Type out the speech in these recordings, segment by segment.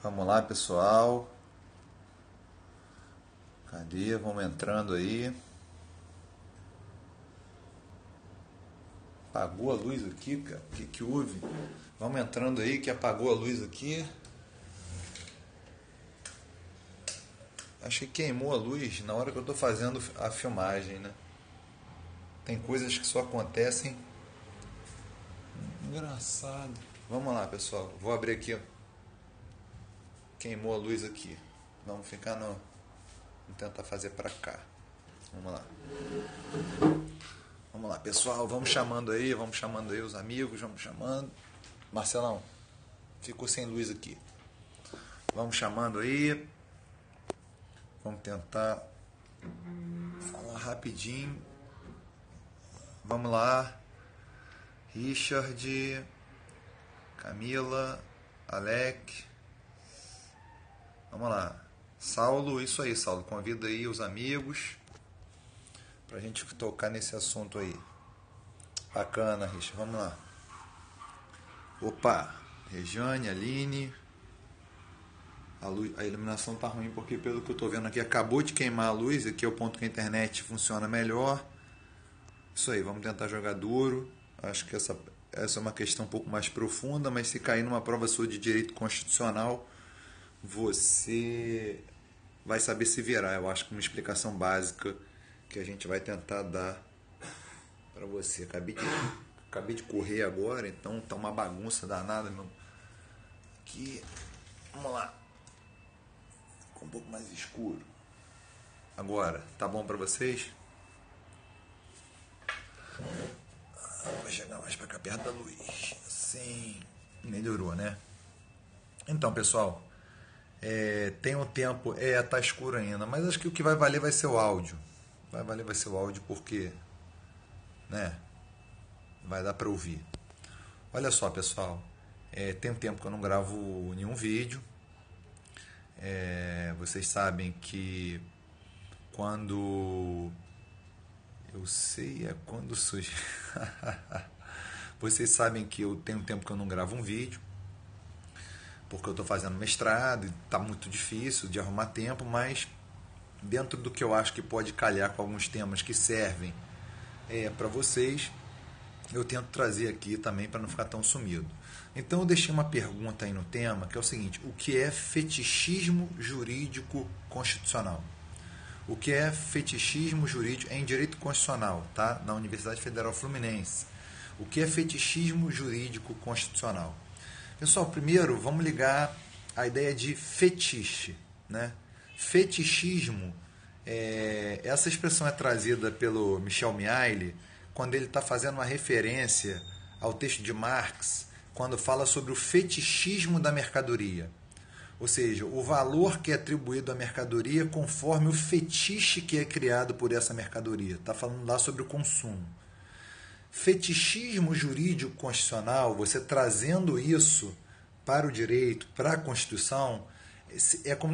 Vamos lá, pessoal. Cadê? Vamos entrando aí. Apagou a luz aqui, cara. O que que houve? Vamos entrando aí que apagou a luz aqui. Acho que queimou a luz na hora que eu tô fazendo a filmagem, né? Tem coisas que só acontecem. Engraçado. Vamos lá, pessoal. Vou abrir aqui. Queimou a luz aqui. Vamos ficar no. Vamos tentar fazer pra cá. Vamos lá. Vamos lá, pessoal. Vamos chamando aí os amigos, vamos chamando. Marcelão, ficou sem luz aqui. Vamos chamando aí. Vamos tentar falar rapidinho. Vamos lá. Richard, Camila, Alec. Vamos lá. Saulo, isso aí, Saulo. Convida aí os amigos pra gente tocar nesse assunto aí. Bacana, Richard. Vamos lá. Opa, Rejane, Aline. A iluminação tá ruim porque pelo que eu tô vendo aqui acabou de queimar a luz. Aqui é o ponto que a internet funciona melhor. Isso aí, vamos tentar jogar duro. Acho que essa é uma questão um pouco mais profunda, mas se cair numa prova sua de direito constitucional, você vai saber se virar. Eu acho que uma explicação básica que a gente vai tentar dar para você. Acabei de correr agora, então tá uma bagunça danada, meu. Aqui, vamos lá. Ficou um pouco mais escuro. Agora, tá bom para vocês? Vou chegar mais para cá perto da luz. Assim, melhorou, né? Então, pessoal, tem um tempo, tá escuro ainda, mas acho que o que vai valer vai ser o áudio. Vai ser o áudio porque, né, vai dar para ouvir. Olha só, pessoal, tem um tempo que eu não gravo nenhum vídeo. Vocês sabem que quando eu sei é quando surge. Vocês sabem que eu tenho um tempo que eu não gravo um vídeo, porque eu estou fazendo mestrado e está muito difícil de arrumar tempo, mas dentro do que eu acho que pode calhar com alguns temas que servem para vocês, eu tento trazer aqui também para não ficar tão sumido. Então eu deixei uma pergunta aí no tema, que é o seguinte: o que é fetichismo jurídico constitucional? O que é fetichismo jurídico em direito constitucional, tá? Na Universidade Federal Fluminense. O que é fetichismo jurídico constitucional? Pessoal, primeiro vamos ligar a ideia de fetiche, né? Fetichismo, essa expressão é trazida pelo Michel Miaille quando ele está fazendo uma referência ao texto de Marx, quando fala sobre o fetichismo da mercadoria. Ou seja, o valor que é atribuído à mercadoria conforme o fetiche que é criado por essa mercadoria. Está falando lá sobre o consumo. Fetichismo jurídico constitucional, você trazendo isso para o direito, para a Constituição,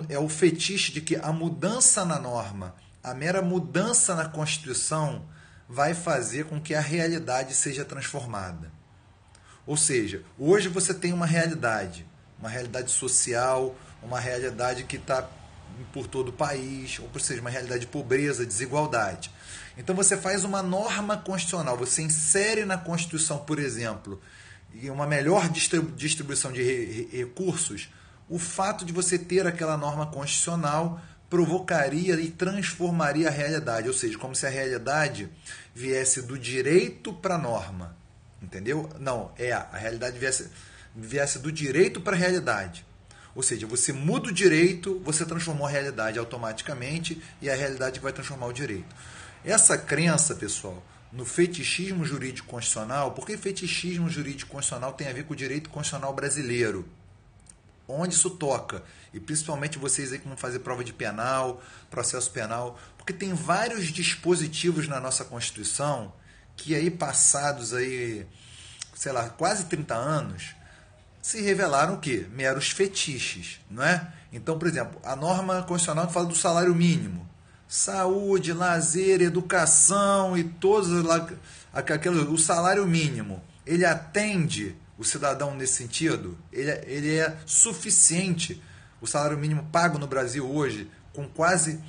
é o fetiche de que a mudança na norma, a mera mudança na Constituição, vai fazer com que a realidade seja transformada. Ou seja, hoje você tem uma realidade social, uma realidade que está por todo o país, ou seja, uma realidade de pobreza, desigualdade. Então você faz uma norma constitucional, você insere na Constituição, por exemplo, uma melhor distribuição de recursos. O fato de você ter aquela norma constitucional provocaria e transformaria a realidade, ou seja, como se a realidade viesse do direito para a norma. Entendeu? Não, a realidade viesse do direito para a realidade. Ou seja, você muda o direito, você transformou a realidade automaticamente e a realidade vai transformar o direito. Essa crença, pessoal, no fetichismo jurídico constitucional, porque fetichismo jurídico constitucional tem a ver com o direito constitucional brasileiro, onde isso toca, e principalmente vocês aí que vão fazer prova de penal, processo penal, porque tem vários dispositivos na nossa Constituição que aí passados aí, sei lá, quase 30 anos, se revelaram o quê? Meros fetiches, não é? Então, por exemplo, a norma constitucional fala do salário mínimo. Saúde, lazer, educação e todos o salário mínimo, ele atende o cidadão nesse sentido? Ele é suficiente O salário mínimo pago no Brasil hoje, com quase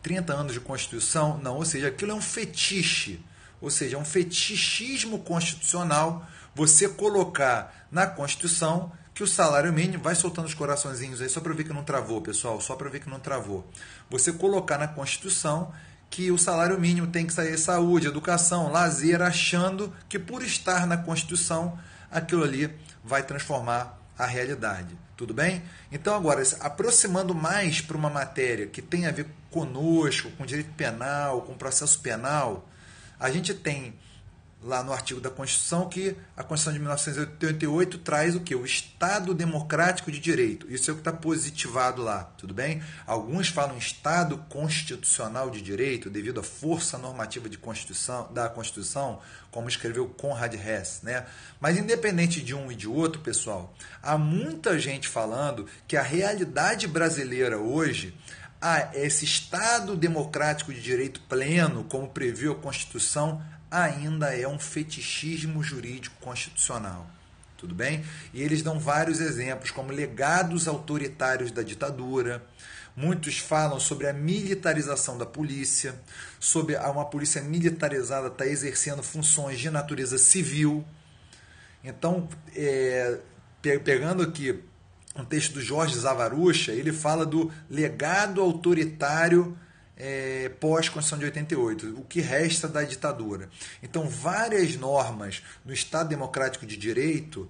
30 anos de Constituição, não, ou seja, aquilo é um fetiche, ou seja, é um fetichismo constitucional você colocar na Constituição que o salário mínimo, vai soltando os coraçõezinhos aí, só para ver que não travou, pessoal, só para ver que não travou. Você colocar na Constituição que o salário mínimo tem que sair saúde, educação, lazer, achando que por estar na Constituição, aquilo ali vai transformar a realidade. Tudo bem? Então, agora, aproximando mais para uma matéria que tem a ver conosco, com direito penal, com processo penal, a gente tem lá no artigo da Constituição que a Constituição de 1988 traz o quê? O Estado Democrático de Direito. Isso é o que está positivado lá, tudo bem? Alguns falam Estado Constitucional de Direito devido à força normativa da Constituição, como escreveu Conrad Hess, né? Mas independente de um e de outro, pessoal, há muita gente falando que a realidade brasileira hoje, esse Estado Democrático de Direito pleno, como previu a Constituição, ainda é um fetichismo jurídico constitucional. Tudo bem? E eles dão vários exemplos, como legados autoritários da ditadura. Muitos falam sobre a militarização da polícia, sobre uma polícia militarizada está exercendo funções de natureza civil. Então, pegando aqui um texto do Jorge Zavarrucha, ele fala do legado autoritário pós-Constituição de 88, o que resta da ditadura. Então, várias normas no Estado Democrático de Direito,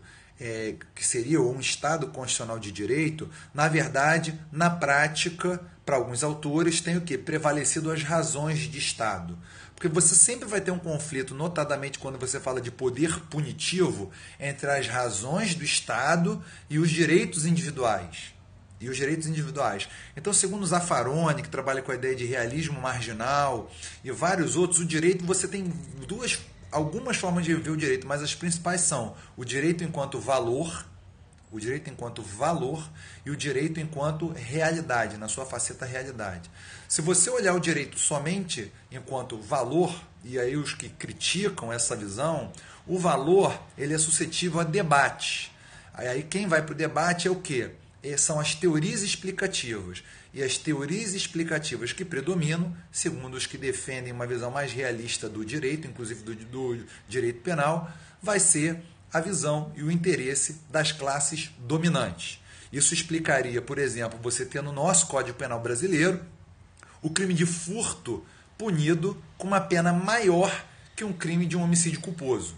que seria um Estado Constitucional de Direito, na verdade, na prática, para alguns autores, tem o quê? Prevalecido as razões de Estado. Porque você sempre vai ter um conflito, notadamente quando você fala de poder punitivo, entre as razões do Estado e os direitos individuais. Então, segundo Zaffaroni, que trabalha com a ideia de realismo marginal, e vários outros, o direito, você tem algumas formas de ver o direito, mas as principais são o direito enquanto valor e o direito enquanto realidade, na sua faceta realidade. Se você olhar o direito somente enquanto valor, e aí os que criticam essa visão, o valor ele é suscetível a debate. Aí quem vai para o debate é o quê? São as teorias explicativas. E as teorias explicativas que predominam, segundo os que defendem uma visão mais realista do direito, inclusive do direito penal, vai ser a visão e o interesse das classes dominantes. Isso explicaria, por exemplo, você ter no nosso Código Penal brasileiro o crime de furto punido com uma pena maior que um crime de um homicídio culposo.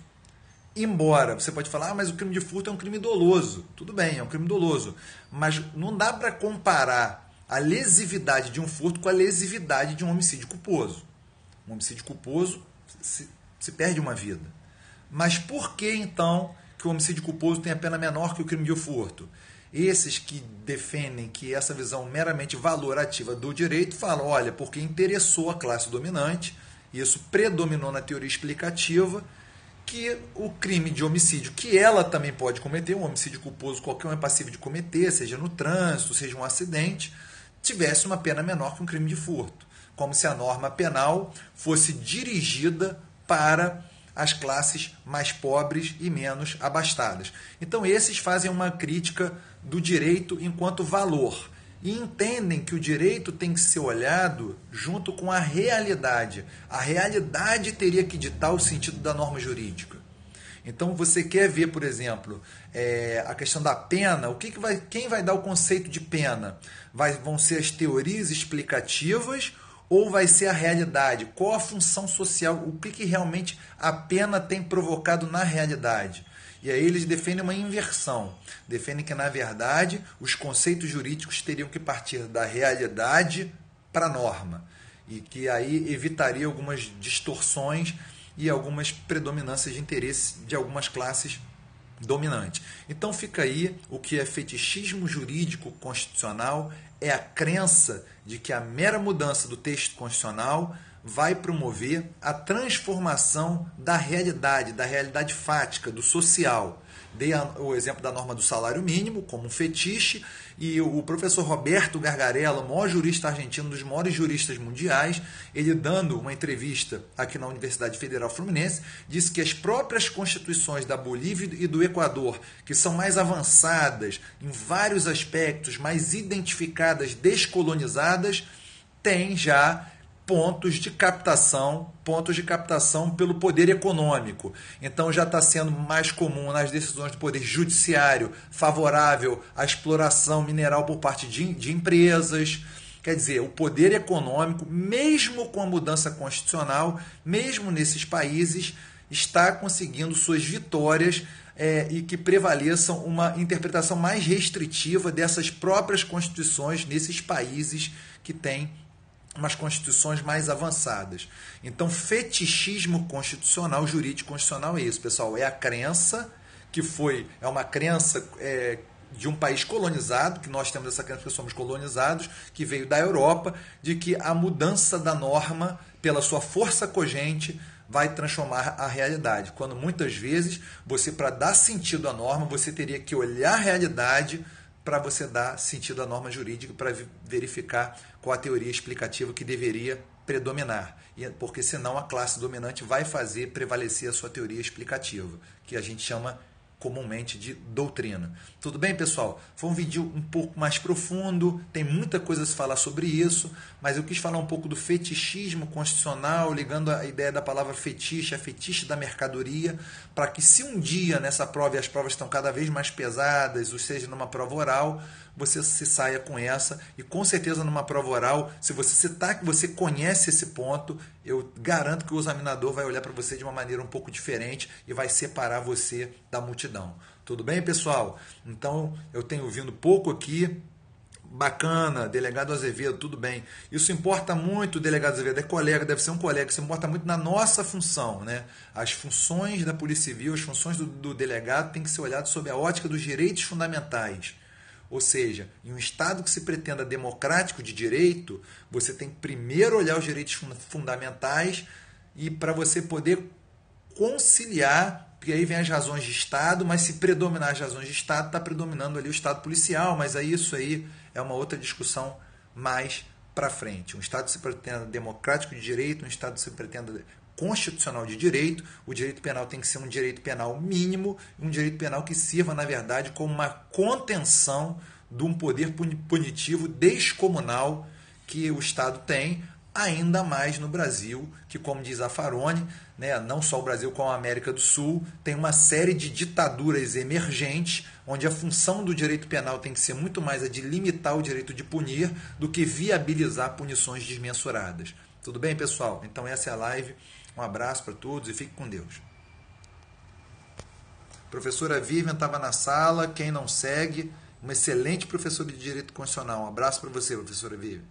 Embora você pode falar, mas o crime de furto é um crime doloso. Tudo bem, é um crime doloso. Mas não dá para comparar a lesividade de um furto com a lesividade de um homicídio culposo. Um homicídio culposo se perde uma vida. Mas por que, então, que o homicídio culposo tem a pena menor que o crime de furto? Esses que defendem que essa visão meramente valorativa do direito falam, olha, porque interessou a classe dominante, isso predominou na teoria explicativa, que o crime de homicídio, que ela também pode cometer, um homicídio culposo qualquer um é passível de cometer, seja no trânsito, seja um acidente, tivesse uma pena menor que um crime de furto. Como se a norma penal fosse dirigida para as classes mais pobres e menos abastadas. Então, esses fazem uma crítica do direito enquanto valor e entendem que o direito tem que ser olhado junto com a realidade. A realidade teria que ditar o sentido da norma jurídica. Então, você quer ver, por exemplo, a questão da pena, quem vai dar o conceito de pena? Vão ser as teorias explicativas ou vai ser a realidade? Qual a função social? O que realmente a pena tem provocado na realidade? E aí eles defendem uma inversão. Defendem que, na verdade, os conceitos jurídicos teriam que partir da realidade para a norma. E que aí evitaria algumas distorções e algumas predominâncias de interesse de algumas classes dominantes. Então fica aí o que é fetichismo jurídico constitucional, é a crença de que a mera mudança do texto constitucional vai promover a transformação da realidade fática, do social. Dei o exemplo da norma do salário mínimo como um fetiche, e o professor Roberto Gargarella, o maior jurista argentino, um dos maiores juristas mundiais, ele dando uma entrevista aqui na Universidade Federal Fluminense, disse que as próprias constituições da Bolívia e do Equador, que são mais avançadas em vários aspectos, mais identificadas, descolonizadas, têm já pontos de captação pelo poder econômico. Então já está sendo mais comum nas decisões do poder judiciário favorável à exploração mineral por parte de empresas. Quer dizer, o poder econômico, mesmo com a mudança constitucional, mesmo nesses países, está conseguindo suas vitórias e que prevaleçam uma interpretação mais restritiva dessas próprias constituições nesses países que têm umas constituições mais avançadas. Então, fetichismo constitucional, jurídico constitucional é isso, pessoal. É a crença que é uma crença de um país colonizado, que nós temos essa crença porque somos colonizados, que veio da Europa, de que a mudança da norma, pela sua força cogente, vai transformar a realidade. Quando muitas vezes, para dar sentido à norma, você teria que olhar a realidade para você dar sentido à norma jurídica, para verificar qual a teoria explicativa que deveria predominar. Porque senão a classe dominante vai fazer prevalecer a sua teoria explicativa, que a gente chama comumente de doutrina. Tudo bem, pessoal? Foi um vídeo um pouco mais profundo, tem muita coisa a se falar sobre isso, mas eu quis falar um pouco do fetichismo constitucional, ligando a ideia da palavra fetiche, a fetiche da mercadoria, para que se um dia nessa prova, e as provas estão cada vez mais pesadas, ou seja, numa prova oral, você se saia com essa, e com certeza numa prova oral, se você citar que você conhece esse ponto, eu garanto que o examinador vai olhar para você de uma maneira um pouco diferente e vai separar você da multidão. Tudo bem, pessoal? Então, eu tenho vindo pouco aqui. Bacana, delegado Azevedo, tudo bem. Isso importa muito, delegado Azevedo, é colega, deve ser um colega, isso importa muito na nossa função, né? As funções da Polícia Civil, as funções do delegado têm que ser olhadas sob a ótica dos direitos fundamentais. Ou seja, em um Estado que se pretenda democrático de direito, você tem que primeiro olhar os direitos fundamentais e para você poder conciliar, porque aí vem as razões de Estado, mas se predominar as razões de Estado, está predominando ali o Estado policial, mas aí isso aí é uma outra discussão mais para frente. Um Estado que se pretenda democrático de direito, um Estado que se pretenda constitucional de direito, o direito penal tem que ser um direito penal mínimo, um direito penal que sirva, na verdade, como uma contenção de um poder punitivo descomunal que o Estado tem, ainda mais no Brasil, que, como diz a Farone, né, não só o Brasil, como a América do Sul, tem uma série de ditaduras emergentes, onde a função do direito penal tem que ser muito mais a de limitar o direito de punir do que viabilizar punições desmensuradas. Tudo bem, pessoal? Então essa é a live. Um abraço para todos e fique com Deus. Professora Vivian estava na sala. Quem não segue, uma excelente professora de Direito Constitucional. Um abraço para você, professora Vivian.